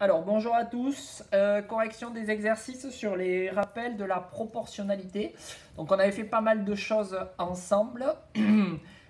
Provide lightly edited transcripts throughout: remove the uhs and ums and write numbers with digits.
Alors, bonjour à tous. Correction des exercices sur les rappels de la proportionnalité. Donc, on avait fait pas mal de choses ensemble.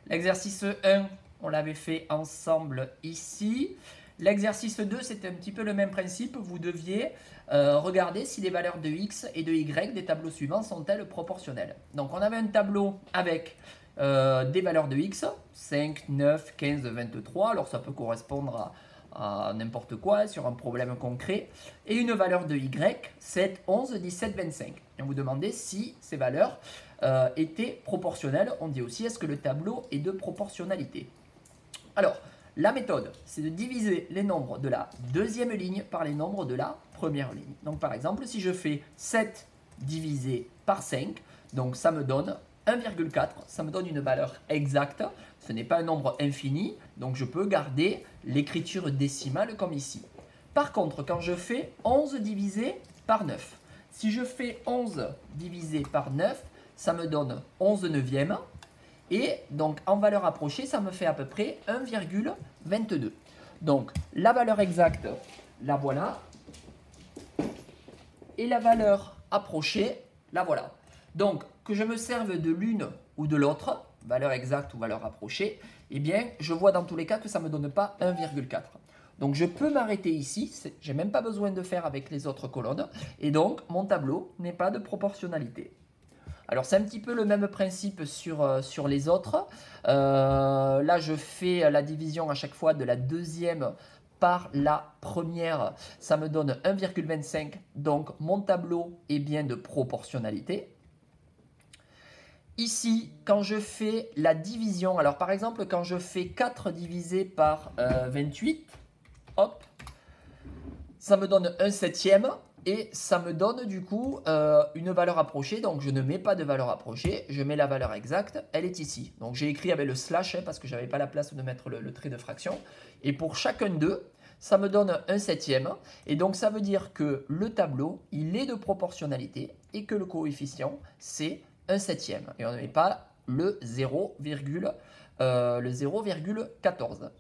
L'exercice 1, on l'avait fait ensemble ici. L'exercice 2, c'était un petit peu le même principe. Vous deviez regarder si les valeurs de x et de y des tableaux suivants sont-elles proportionnelles. Donc, on avait un tableau avec des valeurs de x, 5, 9, 15, 23. Alors, ça peut correspondre à n'importe quoi sur un problème concret, et une valeur de y, 7, 11, 17, 25. Et on vous demandait si ces valeurs étaient proportionnelles. On dit aussi est-ce que le tableau est de proportionnalité. Alors, la méthode, c'est de diviser les nombres de la deuxième ligne par les nombres de la première ligne. Donc par exemple, si je fais 7 divisé par 5, donc ça me donne 1,4, ça me donne une valeur exacte. Ce n'est pas un nombre infini, donc je peux garder l'écriture décimale comme ici. Par contre, quand je fais 11 divisé par 9, si je fais 11 divisé par 9, ça me donne 11 neuvièmes. Et donc en valeur approchée, ça me fait à peu près 1,22. Donc la valeur exacte, la voilà. Et la valeur approchée, la voilà. Donc que je me serve de l'une ou de l'autre, valeur exacte ou valeur approchée, eh bien je vois dans tous les cas que ça ne me donne pas 1,4. Donc je peux m'arrêter ici, je n'ai même pas besoin de faire avec les autres colonnes, et donc mon tableau n'est pas de proportionnalité. Alors c'est un petit peu le même principe sur les autres. Là je fais la division à chaque fois de la deuxième par la première. Ça me donne 1,25. Donc mon tableau est bien de proportionnalité. Ici, quand je fais la division, alors par exemple quand je fais 4 divisé par 28, hop, ça me donne 1/7. Et ça me donne du coup une valeur approchée, donc je ne mets pas de valeur approchée, je mets la valeur exacte, elle est ici. Donc j'ai écrit avec le slash parce que je n'avais pas la place de mettre le trait de fraction. Et pour chacun d'eux, ça me donne 1/7. Et donc ça veut dire que le tableau, il est de proportionnalité et que le coefficient, c'est 1/7. Et on ne met pas le 0,14.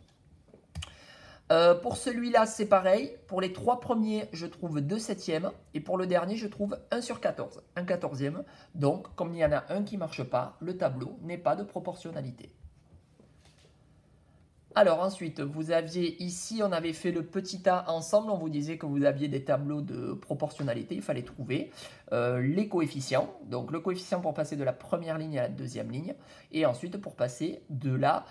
Pour celui-là, c'est pareil. Pour les trois premiers, je trouve 2/7. Et pour le dernier, je trouve 1/14, 1/14. Donc, comme il y en a un qui ne marche pas, le tableau n'est pas de proportionnalité. Alors ensuite, vous aviez ici, on avait fait le petit a ensemble. On vous disait que vous aviez des tableaux de proportionnalité. Il fallait trouver les coefficients. Donc le coefficient pour passer de la première ligne à la deuxième ligne. Et ensuite pour passer de la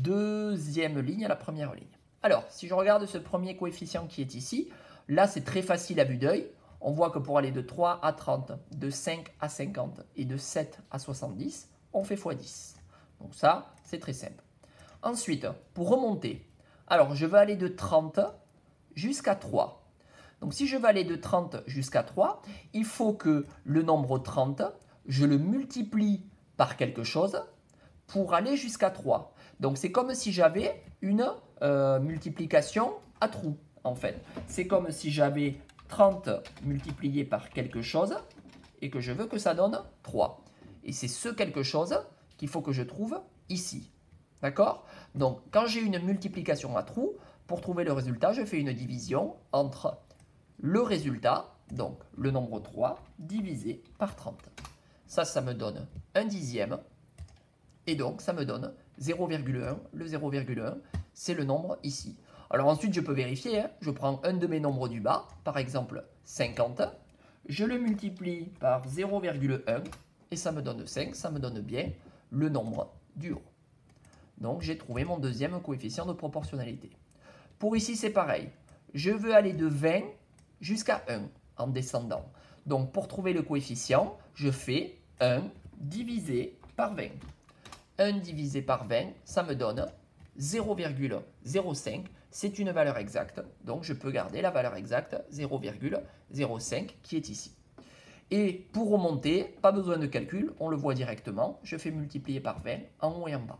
deuxième ligne à la première ligne. Alors, si je regarde ce premier coefficient qui est ici, là c'est très facile à vue d'œil. On voit que pour aller de 3 à 30, de 5 à 50 et de 7 à 70, on fait x10. Donc ça, c'est très simple. Ensuite, pour remonter, alors je vais aller de 30 jusqu'à 3. Donc si je veux aller de 30 jusqu'à 3, il faut que le nombre 30, je le multiplie par quelque chose pour aller jusqu'à 3. Donc c'est comme si j'avais une multiplication à trous, en fait. C'est comme si j'avais 30 multiplié par quelque chose et que je veux que ça donne 3. Et c'est ce quelque chose qu'il faut que je trouve ici. D'accord? Donc, quand j'ai une multiplication à trous, pour trouver le résultat, je fais une division entre le résultat, donc le nombre 3, divisé par 30. Ça me donne 1/10. Et donc, ça me donne 0,1. Le 0,1, c'est le nombre ici. Alors ensuite, je peux vérifier. Je prends un de mes nombres du bas, par exemple 50. Je le multiplie par 0,1 et ça me donne 5. Ça me donne bien le nombre du haut. Donc, j'ai trouvé mon deuxième coefficient de proportionnalité. Pour ici, c'est pareil. Je veux aller de 20 jusqu'à 1 en descendant. Donc, pour trouver le coefficient, je fais 1 divisé par 20. 1 divisé par 20, ça me donne 0,05. C'est une valeur exacte. Donc, je peux garder la valeur exacte 0,05 qui est ici. Et pour remonter, pas besoin de calcul, on le voit directement. Je fais multiplier par 20 en haut et en bas.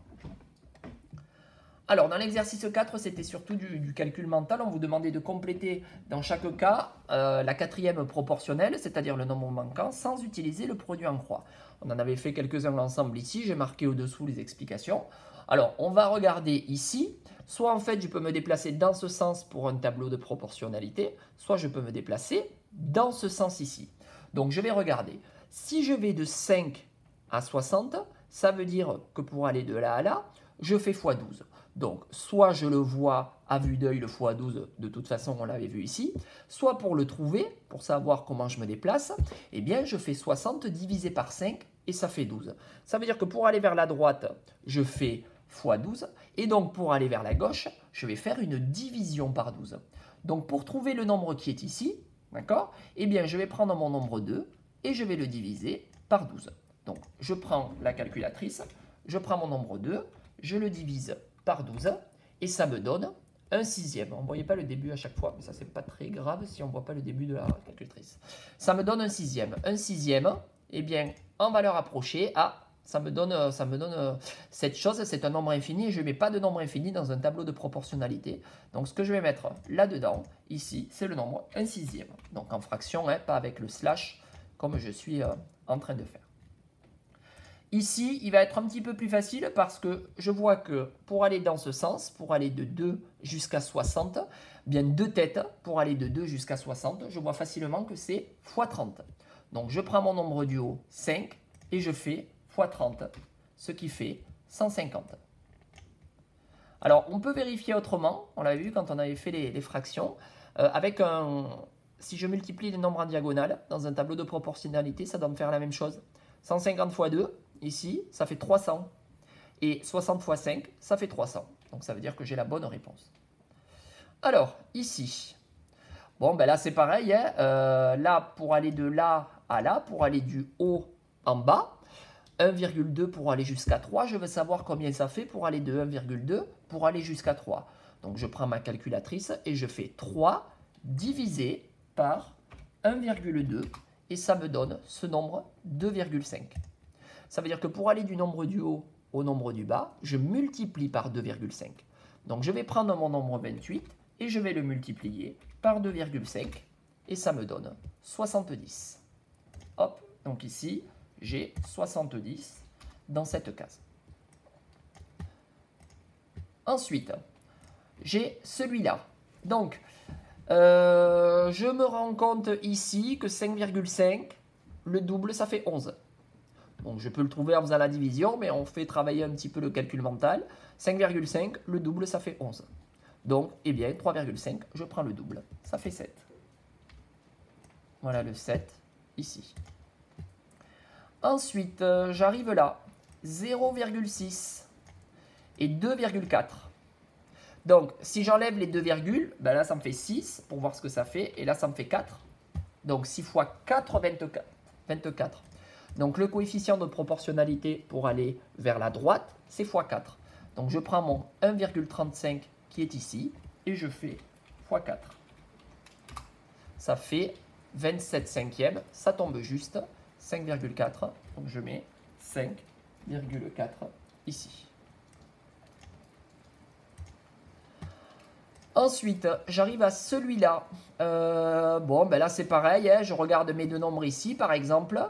Alors, dans l'exercice 4, c'était surtout du calcul mental. On vous demandait de compléter dans chaque cas la quatrième proportionnelle, c'est-à-dire le nombre manquant, sans utiliser le produit en croix. On en avait fait quelques-uns ensemble ici. J'ai marqué au-dessous les explications. Alors, on va regarder ici. Soit en fait, je peux me déplacer dans ce sens pour un tableau de proportionnalité, soit je peux me déplacer dans ce sens ici. Donc, je vais regarder. Si je vais de 5 à 60, ça veut dire que pour aller de là à là, je fais x12. Donc, soit je le vois à vue d'œil, le x12, de toute façon, on l'avait vu ici, soit pour le trouver, pour savoir comment je me déplace, eh bien, je fais 60 divisé par 5 et ça fait 12. Ça veut dire que pour aller vers la droite, je fais x12, et donc pour aller vers la gauche, je vais faire une division par 12. Donc, pour trouver le nombre qui est ici, d'accord, eh bien, je vais prendre mon nombre 2 et je vais le diviser par 12. Donc, je prends la calculatrice, je prends mon nombre 2, je le divise par 12 et ça me donne un sixième. On ne voyait pas le début à chaque fois, mais ça, c'est pas très grave si on ne voit pas le début de la calculatrice. Ça me donne un sixième. Un sixième, eh bien, en valeur approchée, ça me donne cette chose, c'est un nombre infini et je ne mets pas de nombre infini dans un tableau de proportionnalité. Donc, ce que je vais mettre là-dedans, ici, c'est le nombre 1 sixième. Donc, en fraction, hein, pas avec le slash, comme je suis en train de faire. Ici, il va être un petit peu plus facile parce que je vois que pour aller dans ce sens, pour aller de 2 jusqu'à 60, bien 2 têtes pour aller de 2 jusqu'à 60, je vois facilement que c'est x 30. Donc, je prends mon nombre du haut, 5, et je fais x 30, ce qui fait 150. Alors, on peut vérifier autrement, on l'avait vu quand on avait fait les fractions, si je multiplie les nombres en diagonale dans un tableau de proportionnalité, ça doit me faire la même chose. 150 x 2, ici, ça fait 300. Et 60 x 5, ça fait 300. Donc, ça veut dire que j'ai la bonne réponse. Alors, ici, bon, ben là, c'est pareil. Hein, là, pour aller de là à là, pour aller du haut en bas, 1,2 pour aller jusqu'à 3. Je veux savoir combien ça fait pour aller de 1,2 pour aller jusqu'à 3. Donc, je prends ma calculatrice et je fais 3 divisé par 1,2 et ça me donne ce nombre 2,5. Ça veut dire que pour aller du nombre du haut au nombre du bas, je multiplie par 2,5. Donc, je vais prendre mon nombre 28 et je vais le multiplier par 2,5 et ça me donne 70. Hop, donc ici, j'ai 70 dans cette case. Ensuite, j'ai celui-là. Donc, je me rends compte ici que 5,5, le double, ça fait 11. Donc, je peux le trouver en faisant la division, mais on fait travailler un petit peu le calcul mental. 5,5, le double, ça fait 11. Donc, eh bien, 3,5, je prends le double. Ça fait 7. Voilà le 7 ici. Ensuite, j'arrive là. 0,6 et 2,4. Donc, si j'enlève les 2 virgules, ben là, ça me fait 6 pour voir ce que ça fait. Et là, ça me fait 4. Donc, 6 fois 4, 24. Donc, le coefficient de proportionnalité pour aller vers la droite, c'est x4. Donc, je prends mon 1,35 qui est ici et je fais x4. Ça fait 27 cinquièmes. Ça tombe juste. 5,4. Donc, je mets 5,4 ici. Ensuite, j'arrive à celui-là. Bon, ben là, c'est pareil. Hein, je regarde mes deux nombres ici, par exemple.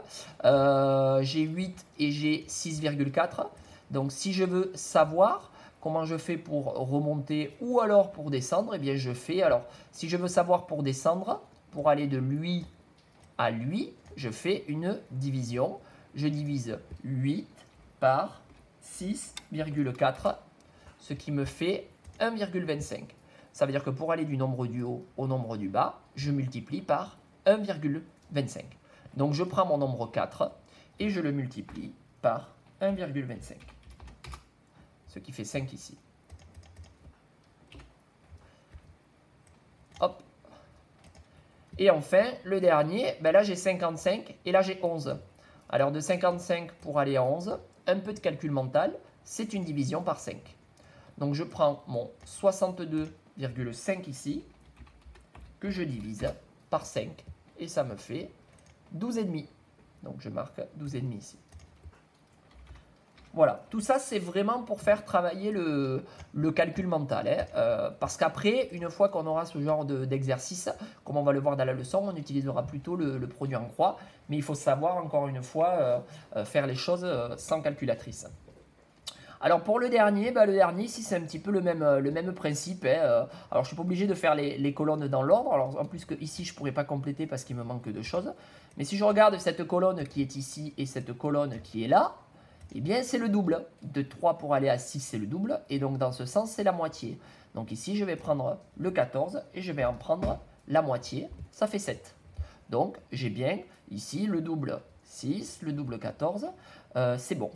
J'ai 8 et j'ai 6,4. Donc, si je veux savoir comment je fais pour remonter ou alors pour descendre, eh bien, je fais... Alors, si je veux savoir pour descendre, pour aller de lui à lui, je fais une division. Je divise 8 par 6,4, ce qui me fait 1,25. Ça veut dire que pour aller du nombre du haut au nombre du bas, je multiplie par 1,25. Donc, je prends mon nombre 4 et je le multiplie par 1,25. Ce qui fait 5 ici. Hop. Et enfin, le dernier, ben là j'ai 55 et là j'ai 11. Alors de 55 pour aller à 11, un peu de calcul mental, c'est une division par 5. Donc je prends mon 62,5 ici, que je divise par 5, et ça me fait 12,5. Donc je marque 12,5 ici. Voilà, tout ça c'est vraiment pour faire travailler le calcul mental. Hein. Parce qu'après, une fois qu'on aura ce genre d'exercice, comme on va le voir dans la leçon, on utilisera plutôt le produit en croix. Mais il faut savoir, encore une fois, faire les choses sans calculatrice. Alors pour le dernier ici c'est un petit peu le même principe. Hein. Alors je ne suis pas obligé de faire les colonnes dans l'ordre. Alors en plus que ici je ne pourrais pas compléter parce qu'il me manque deux choses. Mais si je regarde cette colonne qui est ici et cette colonne qui est là, eh bien c'est le double. De 3 pour aller à 6 c'est le double. Et donc dans ce sens c'est la moitié. Donc ici je vais prendre le 14 et je vais en prendre la moitié. Ça fait 7. Donc j'ai bien ici le double 6, le double 14. C'est bon.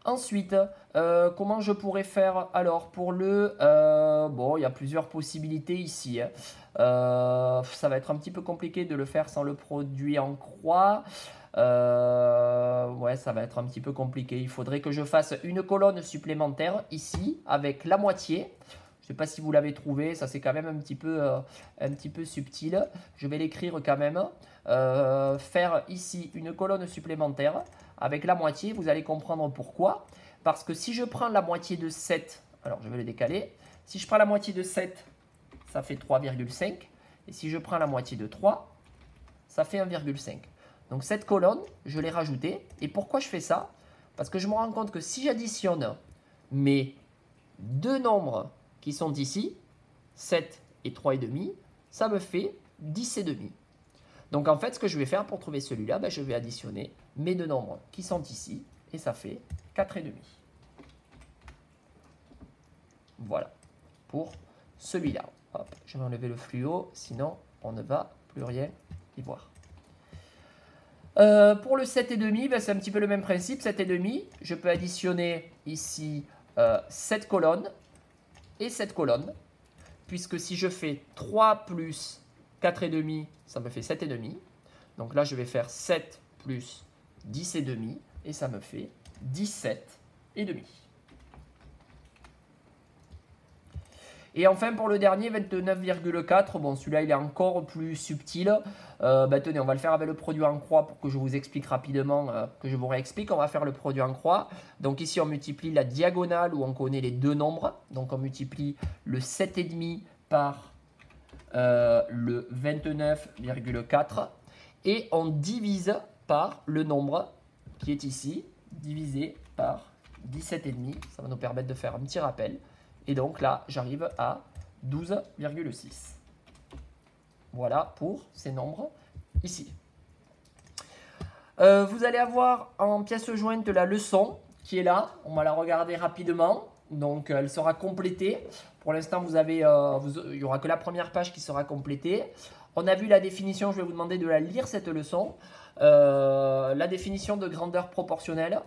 Ensuite, comment je pourrais faire alors pour le... bon, il y a plusieurs possibilités ici. Hein. Ça va être un petit peu compliqué de le faire sans le produit en croix. Ouais, ça va être un petit peu compliqué. Il faudrait que je fasse une colonne supplémentaire ici avec la moitié. Je ne sais pas si vous l'avez trouvé, ça c'est quand même un petit peu subtil. Je vais l'écrire quand même. Faire ici une colonne supplémentaire avec la moitié, vous allez comprendre pourquoi. Parce que si je prends la moitié de 7, alors je vais le décaler. Si je prends la moitié de 7, ça fait 3,5. Et si je prends la moitié de 3, ça fait 1,5. Donc cette colonne, je l'ai rajoutée. Et pourquoi je fais ça? Parce que je me rends compte que si j'additionne mes deux nombres qui sont ici, 7 et 3,5, ça me fait 10,5. Donc en fait, ce que je vais faire pour trouver celui-là, je vais additionner mes deux nombres qui sont ici, et ça fait 4,5. Voilà, pour celui-là. Hop, je vais enlever le fluo, sinon on ne va plus rien y voir. Pour le 7,5, c'est un petit peu le même principe. 7,5, je peux additionner ici 7 colonnes et 7 colonnes, puisque si je fais 3 plus 4,5, ça me fait 7,5. Donc là, je vais faire 7 plus 10,5 et ça me fait 17,5. Et enfin, pour le dernier, 29,4, bon, celui-là, il est encore plus subtil. Tenez, on va le faire avec le produit en croix pour que je vous explique rapidement, que je vous réexplique. On va faire le produit en croix. Donc ici, on multiplie la diagonale où on connaît les deux nombres. Donc on multiplie le 7,5 par le 29,4 et on divise par le nombre qui est ici, divisé par 17,5. Ça va nous permettre de faire un petit rappel. Et donc là, j'arrive à 12,6. Voilà pour ces nombres ici. Vous allez avoir en pièce jointe la leçon qui est là. On va la regarder rapidement. Donc elle sera complétée. Pour l'instant, il n'y aura que la première page qui sera complétée. On a vu la définition, je vais vous demander de la lire cette leçon. La définition de grandeur proportionnelle.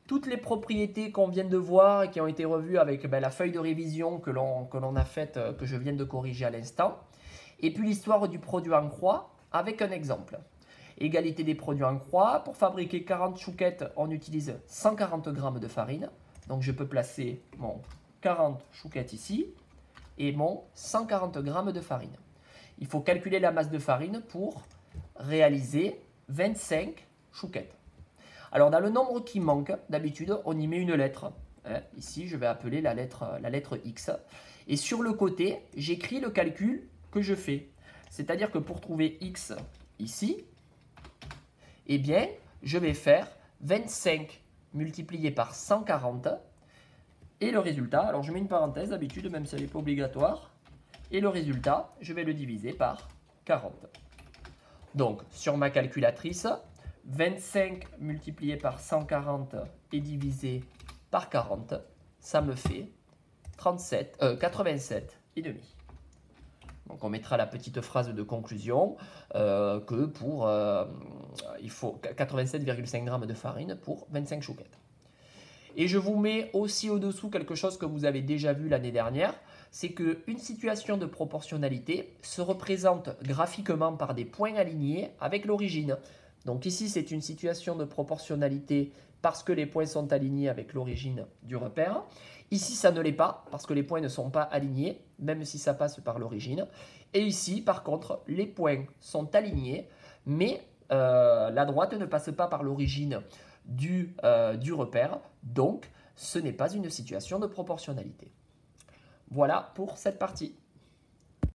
Toutes les propriétés qu'on vient de voir et qui ont été revues avec la feuille de révision que l'on a faite, que je viens de corriger à l'instant. Et puis l'histoire du produit en croix avec un exemple. Égalité des produits en croix. Pour fabriquer 40 chouquettes, on utilise 140 g de farine. Donc je peux placer mon 40 chouquettes ici et mon 140 g de farine. Il faut calculer la masse de farine pour réaliser 25 chouquettes. Alors dans le nombre qui manque, d'habitude, on y met une lettre. Ici, je vais appeler la lettre X. Et sur le côté, j'écris le calcul que je fais. C'est-à-dire que pour trouver X ici, eh bien, je vais faire 25 multiplié par 140. Et le résultat, alors je mets une parenthèse d'habitude, même si elle n'est pas obligatoire. Et le résultat, je vais le diviser par 40. Donc, sur ma calculatrice, 25 multiplié par 140 et divisé par 40, ça me fait 87,5. Donc on mettra la petite phrase de conclusion que pour il faut 87,5 g de farine pour 25 chouquettes. Et je vous mets aussi au-dessous quelque chose que vous avez déjà vu l'année dernière, c'est qu'une situation de proportionnalité se représente graphiquement par des points alignés avec l'origine. Donc ici, c'est une situation de proportionnalité parce que les points sont alignés avec l'origine du repère. Ici, ça ne l'est pas parce que les points ne sont pas alignés, même si ça passe par l'origine. Et ici, par contre, les points sont alignés, mais la droite ne passe pas par l'origine du repère. Donc, ce n'est pas une situation de proportionnalité. Voilà pour cette partie.